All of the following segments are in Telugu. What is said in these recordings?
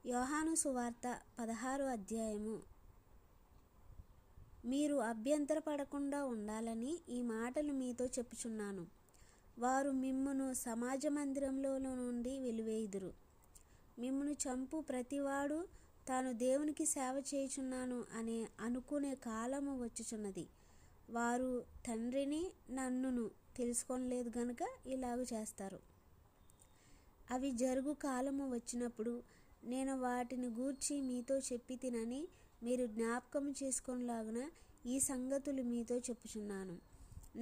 యోహాను సువార్త 16వ అధ్యాయము. మీరు అభ్యంతరపడకుండా ఉండాలని ఈ మాటలు మీతో చెప్పుచున్నాను. వారు మిమ్మును సమాజ మందిరంలో నుండి వెలివేయుదురు. మిమ్మును చంపు ప్రతివాడు తాను దేవునికి సేవ చేయుచున్నాను అనే అనుకునే కాలము వచ్చుచున్నది. వారు తండ్రిని నన్నును తెలుసుకొనలేదు గనుక ఇలాగు చేస్తారు. అవి జరుగు కాలము వచ్చినప్పుడు నేను వాటిని గూర్చి మీతో చెప్పి తినని మీరు జ్ఞాపకం చేసుకొనులాగున ఈ సంగతులు మీతో చెప్పుచున్నాను.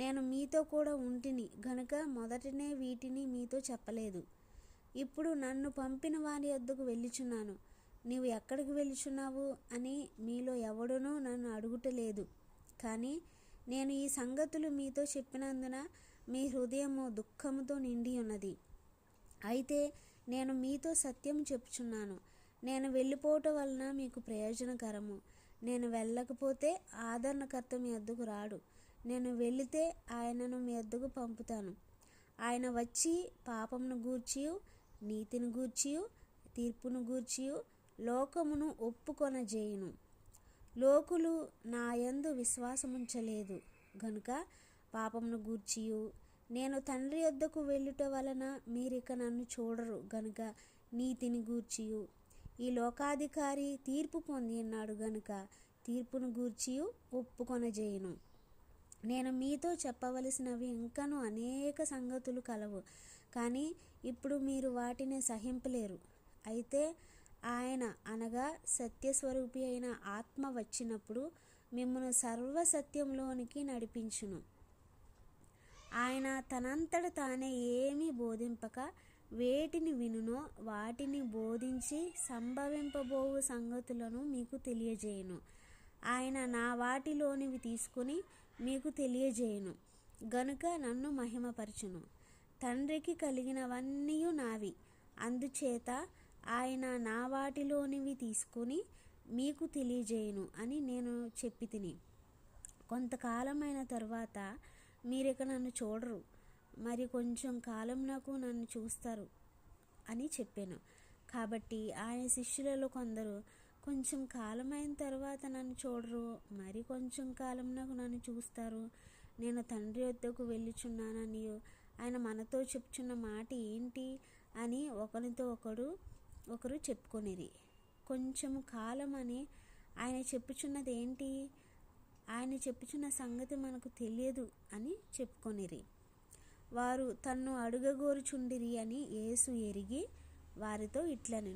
నేను మీతో కూడా ఉంటిని గనుక మొదటనే వీటిని మీతో చెప్పలేదు. ఇప్పుడు నన్ను పంపిన వాని యొద్దకు వెళ్ళుచున్నాను. నీవు ఎక్కడికి వెళ్ళుచున్నావు అని మీలో ఎవడునూ నన్ను అడుగుటలేదు. కానీ నేను ఈ సంగతులు మీతో చెప్పినందున మీ హృదయము దుఃఖముతో నిండి ఉన్నది. అయితే నేను మీతో సత్యం చెప్పుచున్నాను. నేను వెళ్ళిపోవటం వలన మీకు ప్రయోజనకరము. నేను వెళ్ళకపోతే ఆదరణకర్త మీ వద్దకు రాడు. నేను వెళితే ఆయనను మీ వద్దకు పంపుతాను. ఆయన వచ్చి పాపమును గూర్చియు నీతిని గూర్చియు తీర్పును గూర్చియు లోకమును ఒప్పుకొనజేయును. లోకులు నా యందు విశ్వాసముంచలేదు గనుక పాపమును గూర్చియు నేను తండ్రి యొద్దకు వెళ్ళుట వలన మీరిక నన్ను చూడరు గనుక నీతిని గూర్చియు ఈ లోకాధికారి తీర్పు పొంది ఉన్నాడు గనుక తీర్పును గూర్చియు ఒప్పుకొనజేయును. నేను మీతో చెప్పవలసినవి ఇంకను అనేక సంగతులు కలవు, కానీ ఇప్పుడు మీరు వాటిని సహింపలేరు. అయితే ఆయన అనగా సత్యస్వరూపి అయిన ఆత్మ వచ్చినప్పుడు మిమ్మును సర్వసత్యంలోనికి నడిపించును. ఆయన తనంతట తానే ఏమీ బోధింపక వేటిని వినునో వాటిని బోధించి సంభవింపబోవు సంగతులను మీకు తెలియజేయును. ఆయన నా వాటిలోనివి తీసుకుని మీకు తెలియజేయును గనుక నన్ను మహిమపరచును. తండ్రికి కలిగినవన్నీ నావి, అందుచేత ఆయన నా వాటిలోనివి తీసుకుని మీకు తెలియజేయును అని నేను చెప్పి తిని. కొంతకాలమైన తరువాత మీరిక నన్ను చూడరు, మరి కొంచెం కాలమునకు నన్ను చూస్తారు అని చెప్పాను. కాబట్టి ఆయన శిష్యులలో కొందరు కొంచెం కాలమైన తర్వాత నన్ను చూడరు, మరి కొంచెం కాలమునకు నన్ను చూస్తారు, నేను తండ్రి వద్దకు వెళ్ళుచున్నానని ఆయన మనతో చెప్పుచున్న మాట ఏంటి అని ఒకరితో ఒకరు చెప్పుకొనిరి. కొంచెం కాలం అని ఆయన చెప్పుచున్నది ఏంటి? ఆయన చెప్పుచున్న సంగతి మనకు తెలియదు అని చెప్పుకొనిరి. వారు తన్ను అడుగగోరుచుండిరి అని యేసు ఎరిగి వారితో ఇట్లనెను,